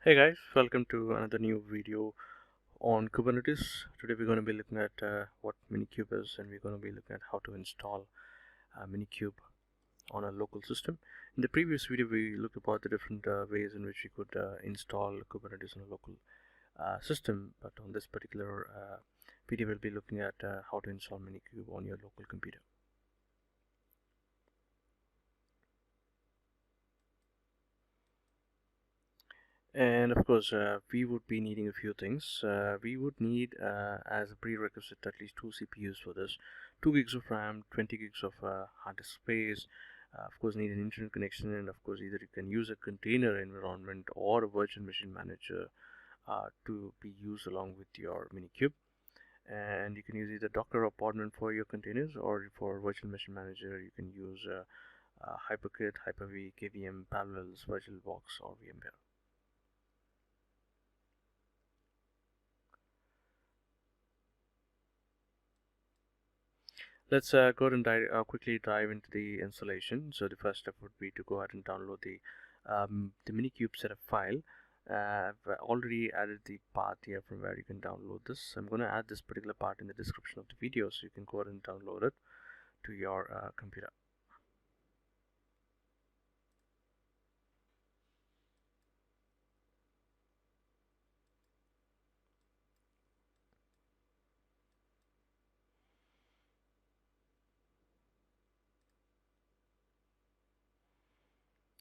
Hey guys, welcome to another new video on Kubernetes. Today we're going to be looking at what Minikube is, and we're going to be looking at how to install Minikube on a local system. In the previous video we looked about the different ways in which you could install Kubernetes on a local system, but on this particular video we'll be looking at how to install Minikube on your local computer. And of course, we would be needing a few things. We would need, as a prerequisite, at least two CPUs for this, 2 gigs of RAM, 20 gigs of hard disk space. Of course, need an internet connection, and of course, either you can use a container environment or a virtual machine manager to be used along with your Minikube. And you can use either Docker or Podman for your containers, or for virtual machine manager, you can use HyperKit, Hyper-V, KVM, Parallels, VirtualBox, or VMware. Let's go ahead and quickly dive into the installation. So the first step would be to go ahead and download the Minikube setup file. I've already added the path here from where you can download this. I'm going to add this particular part in the description of the video, so you can go ahead and download it to your computer.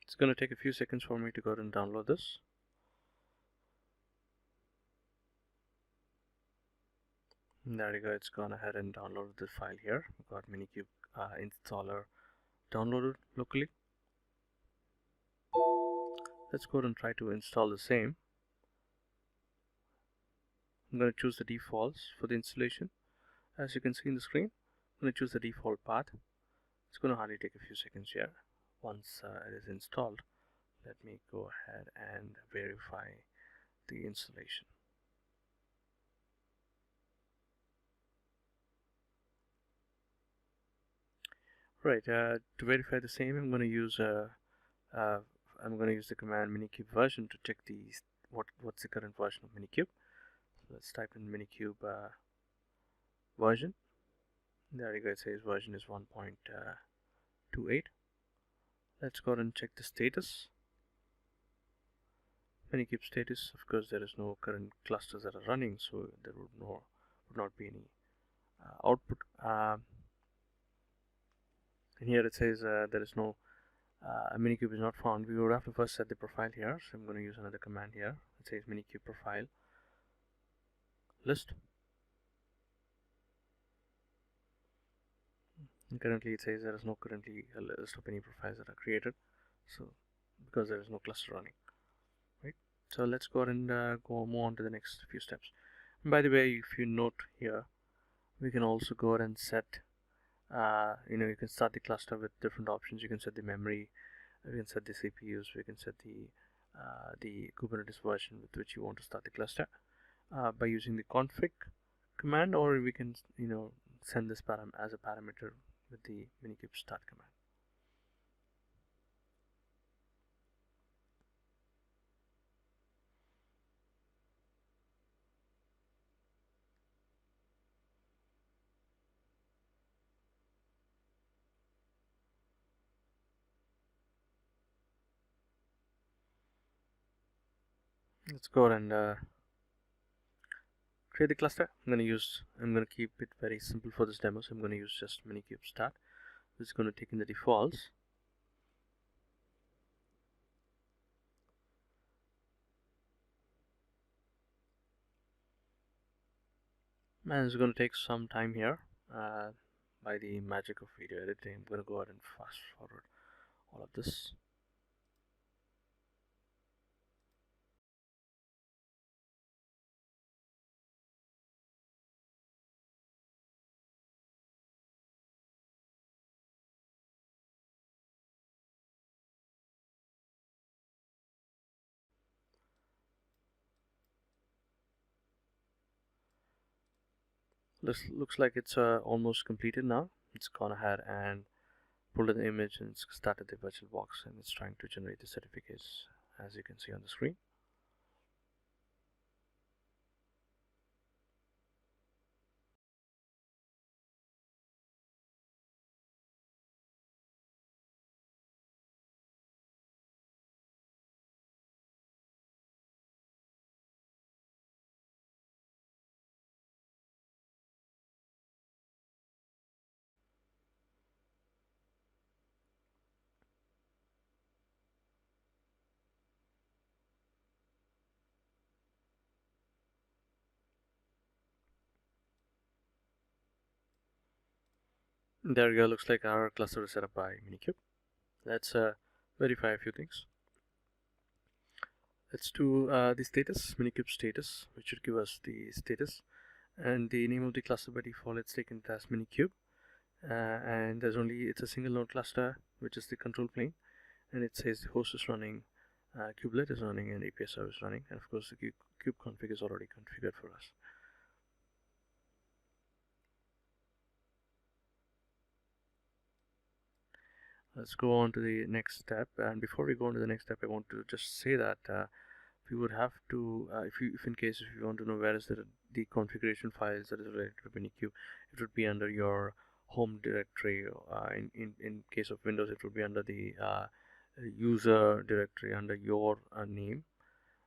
It's going to take a few seconds for me to go ahead and download this. And there you go, it's gone ahead and downloaded the file here. We've got Minikube installer downloaded locally. Let's go ahead and try to install the same. I'm going to choose the defaults for the installation. As you can see in the screen, I'm going to choose the default path. It's going to hardly take a few seconds here. Once it is installed, let me go ahead and verify the installation. Right, to verify the same, I'm going to use the command minikube version to check what's the current version of Minikube. So let's type in Minikube version. There you go, it says version is 1.28. Let's go ahead and check the status. Minikube status, of course, there is no current clusters that are running, so there would not be any output. And here it says there is no Minikube is not found. We would have to first set the profile here, so I'm going to use another command here. It says Minikube profile list. And currently it says there is no currently a list of any profiles that are created, so because there is no cluster running, right? So let's go ahead and move on to the next few steps. And by the way, if you note here, we can also go ahead and set you can start the cluster with different options. You can set the memory, we can set the CPUs, we can set the Kubernetes version with which you want to start the cluster by using the config command, or we can send this as a parameter with the Minikube start command. Let's go ahead and create the cluster. I'm going to keep it very simple for this demo, so I'm going to use just Minikube start. It's going to take in the defaults. And it's going to take some time here. By the magic of video editing, I'm going to go ahead and fast forward all of this. This looks like it's almost completed now. It's gone ahead and pulled an image and it's started the VirtualBox, and it's trying to generate the certificates, as you can see on the screen. There we go. Looks like our cluster is set up by Minikube. Let's verify a few things. Let's do the status, Minikube status, which should give us the status and the name of the cluster. By default, it's taken it as Minikube, and it's a single node cluster, which is the control plane, and it says the host is running, kubelet is running, and API server is running, and of course the kube config is already configured for us. Let's go on to the next step, and before we go on to the next step, I want to just say that we would have to, if in case if you want to know where is the configuration files that is related to Minikube, it would be under your home directory. In case of Windows, it would be under the user directory under your name,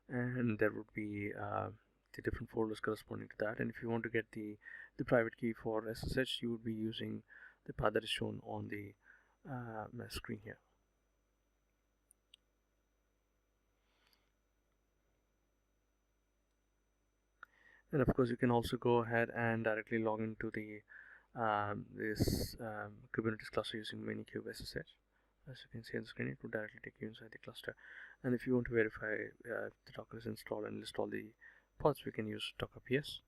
and there would be the different folders corresponding to that. And if you want to get the private key for SSH, you would be using the path that is shown on the screen here. And of course, you can also go ahead and directly log into the Kubernetes cluster using Minikube SSH. As you can see on the screen, it will directly take you inside the cluster. And if you want to verify if the Docker is installed and list all the pods, we can use Docker PS,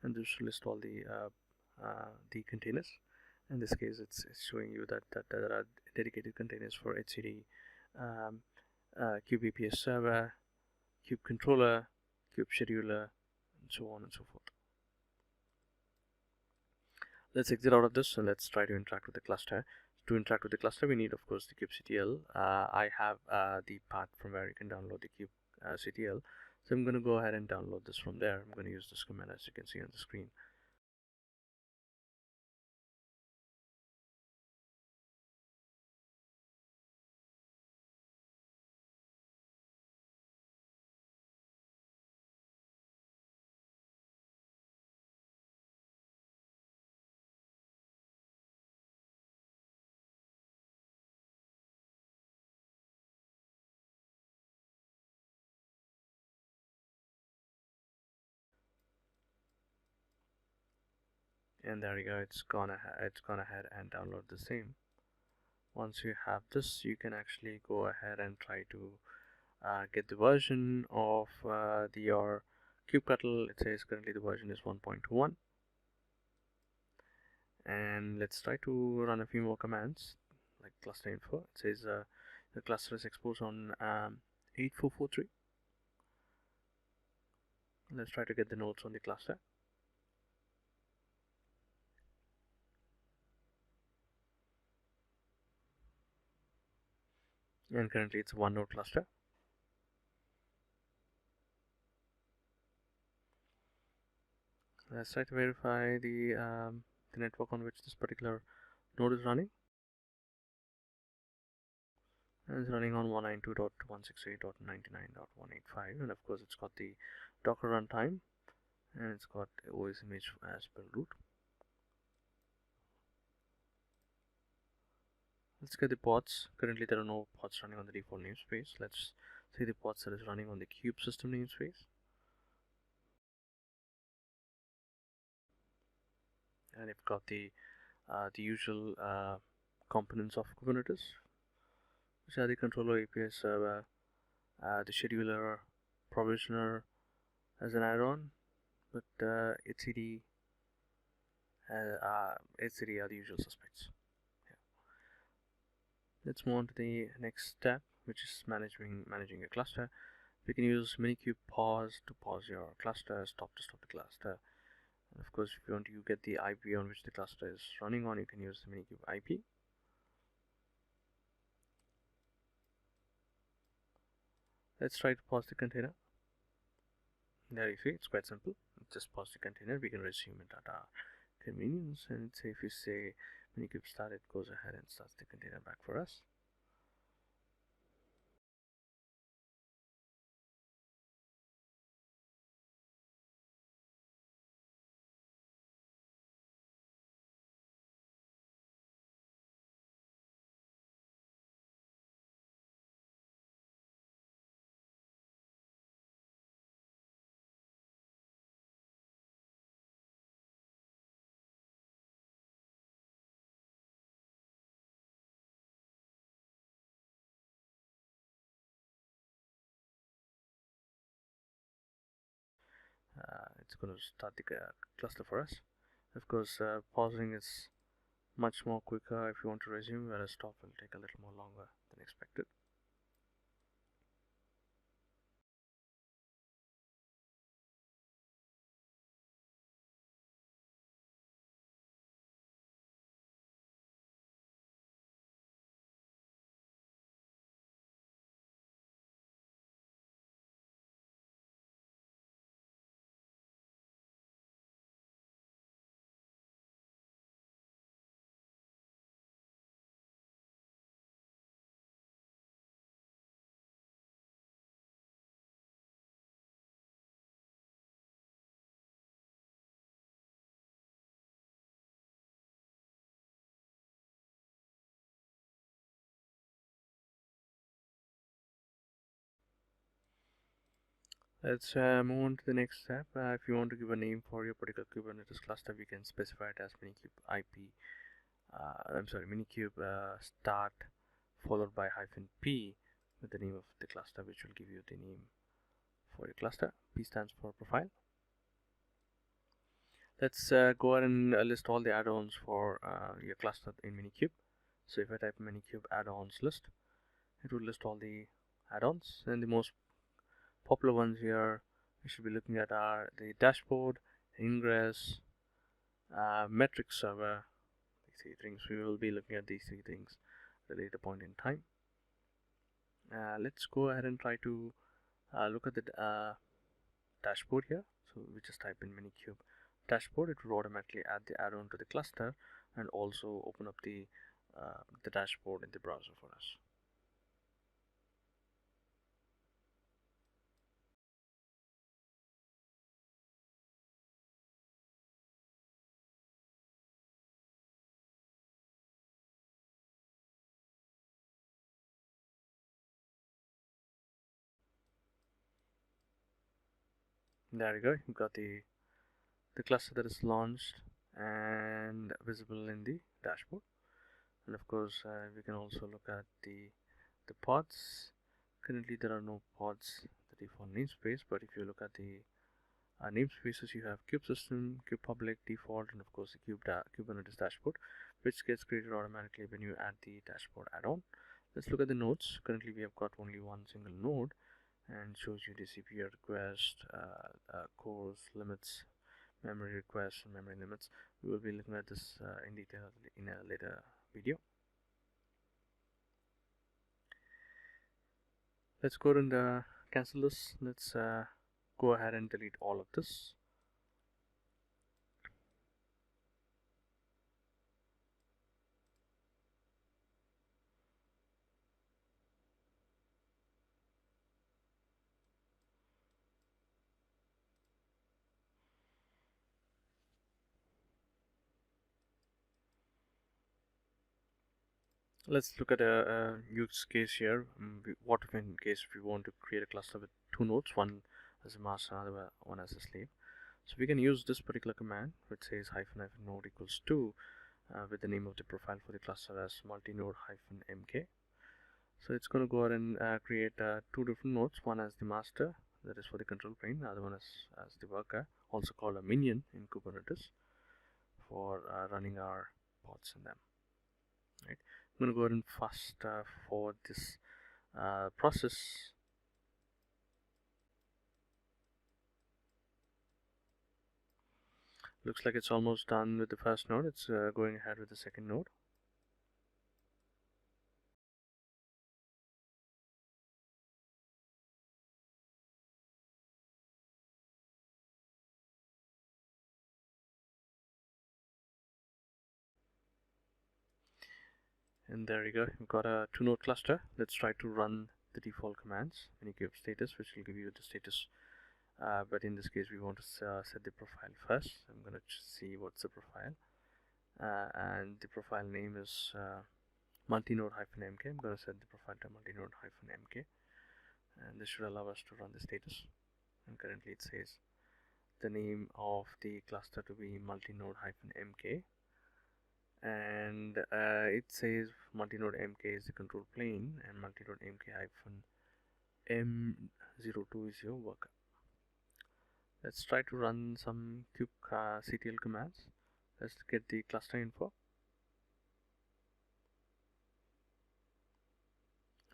and this will list all the containers. In this case, it's showing you that there are dedicated containers for etcd, kube APS server, kube controller, kube scheduler, and so on and so forth. Let's exit out of this and let's try to interact with the cluster. To interact with the cluster, we need, of course, the kubectl. I have the path from where you can download the kubectl. So I'm going to go ahead and download this from there. I'm going to use this command, as you can see on the screen. And there you go, it's gone ahead and download the same. Once you have this, you can actually go ahead and try to get the version of your kubectl. It says currently the version is 1.1, and let's try to run a few more commands like cluster info. It says the cluster is exposed on 8443. Let's try to get the nodes on the cluster. And currently it's a one node cluster. Let's try to verify the network on which this particular node is running. And it's running on 192.168.99.185, and of course it's got the Docker runtime, and it's got OS image as per root. Let's get the pods. Currently there are no pods running on the default namespace. Let's see the pods that is running on the kube system namespace. And you've got the usual components of Kubernetes, which are the controller, API server, the scheduler, provisioner as an add-on, but etcd are the usual suspects. Let's move on to the next step, which is managing your cluster. We can use Minikube pause to pause your cluster, stop to stop the cluster. And of course, if you want to get the IP on which the cluster is running on, you can use the Minikube IP. Let's try to pause the container. There you see, it's quite simple. Just pause the container. We can resume it at our convenience. And say if you say Minikube start, it goes ahead and starts the container back for us. it's going to start the cluster for us. Of course, pausing is much more quicker if you want to resume, whereas stop will take a little more longer than expected. Let's move on to the next step. If you want to give a name for your particular Kubernetes cluster, we can specify it as Minikube IP. Minikube start followed by -p with the name of the cluster, which will give you the name for your cluster. P stands for profile. Let's go ahead and list all the add-ons for your cluster in Minikube. So if I type Minikube add-ons list, it will list all the add-ons, and the most popular ones here we should be looking at are the dashboard, ingress, metric server. These three things, we will be looking at these three things at a later point in time. Let's go ahead and try to look at the dashboard here. So we just type in Minikube dashboard, it will automatically add the add-on to the cluster and also open up the dashboard in the browser for us. There you go, you've got the cluster that is launched and visible in the dashboard. And of course, we can also look at the pods. Currently, there are no pods, the default namespace, but if you look at the namespaces, you have kube system, kube public, default, and of course the Kubernetes dashboard, which gets created automatically when you add the dashboard add-on. Let's look at the nodes. Currently, we have got only one single node, and shows you the CPU request, cores, limits, memory requests, and memory limits. We will be looking at this in detail in a later video. Let's go and cancel this. Let's go ahead and delete all of this. Let's look at a use case here. What if in case we want to create a cluster with two nodes, one as a master, another one as a slave. So we can use this particular command which says -node equals 2 with the name of the profile for the cluster as multinode -mk. So it's going to go ahead and create two different nodes, one as the master, that is for the control plane, the other one as the worker, also called a minion in Kubernetes, for running our pods in them. Right. I'm going to go ahead and fast forward this process. Looks like it's almost done with the first node. It's going ahead with the second node. And there you go, you've got a two node cluster. Let's try to run the default commands. Minikube status, which will give you the status, but in this case we want to set the profile first. I'm going to see what's the profile, and the profile name is multinode -mk. I'm going to set the profile to multinode -mk, and this should allow us to run the status. And currently it says the name of the cluster to be multinode -mk, and it says multinode mk is the control plane and multinode mk -m02 is your worker. Let's try to run some kubectl commands. Let's get the cluster info.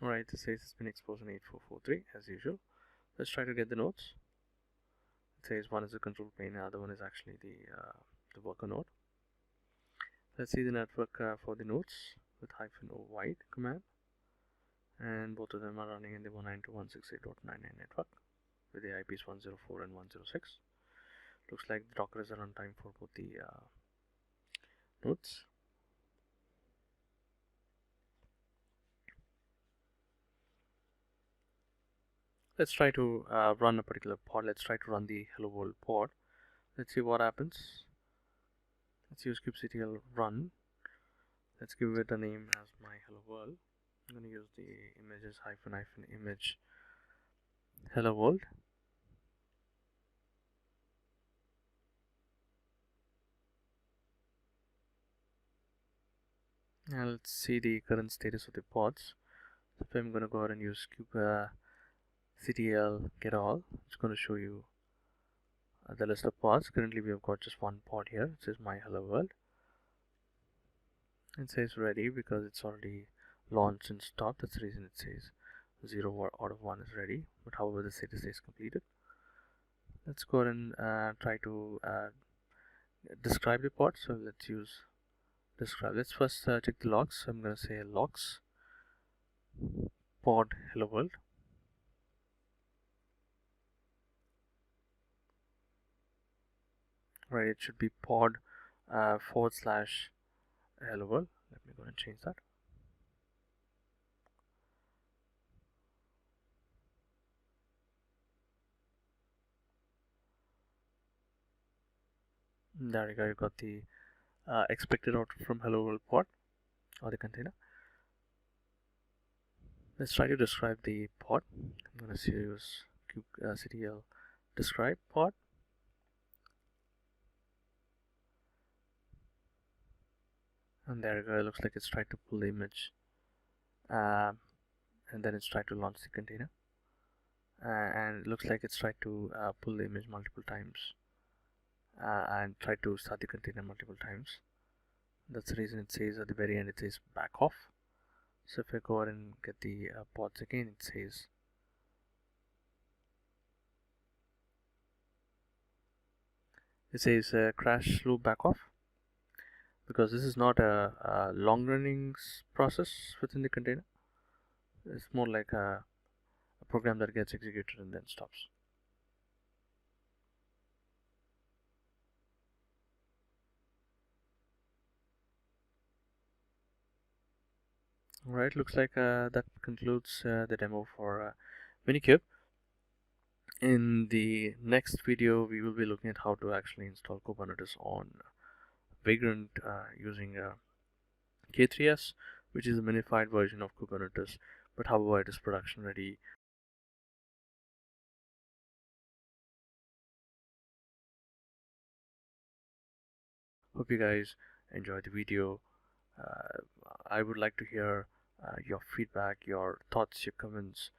Alright, this says it's been exposed on 8443 as usual. Let's try to get the nodes. It says one is the control plane, the other one is actually the worker node. Let's see the network for the nodes with -o wide command, and both of them are running in the 192.168.99 network with the IPs 104 and 106. Looks like the Docker is a runtime for both the nodes. Let's try to run a particular pod. Let's try to run the hello world pod. Let's see what happens. Let's use kubectl run. Let's give it a name as my hello world. I'm going to use the images -image hello world. Now let's see the current status of the pods. So if I'm going to go ahead and use kubectl get all, it's going to show you the list of pods. Currently we have got just one pod here. It says my hello world. It says ready because it's already launched and stopped. That's the reason it says 0 out of 1 is ready, but however the status is completed. Let's go ahead and try to describe the pod. So let's use describe. Let's first check the logs. So I'm going to say logs pod hello world. Right, it should be pod / hello world. Let me go and change that. There you go. You got the expected output from hello world pod or the container. Let's try to describe the pod. I'm going to use kubectl describe pod. And there you go. It looks like it's tried to pull the image, and then it's tried to launch the container. And it looks like it's tried to pull the image multiple times and tried to start the container multiple times. That's the reason it says at the very end it says back off. So if I go ahead and get the pods again, it says crash loop back off, because this is not a long running process within the container. It's more like a program that gets executed and then stops. Alright, looks like that concludes the demo for Minikube. In the next video, we will be looking at how to actually install Kubernetes on Vagrant using K3s, which is a minified version of Kubernetes, but however it is production ready. Hope you guys enjoyed the video. I would like to hear your feedback, your thoughts, your comments.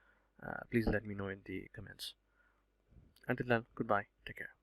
Please let me know in the comments. Until then, goodbye. Take care.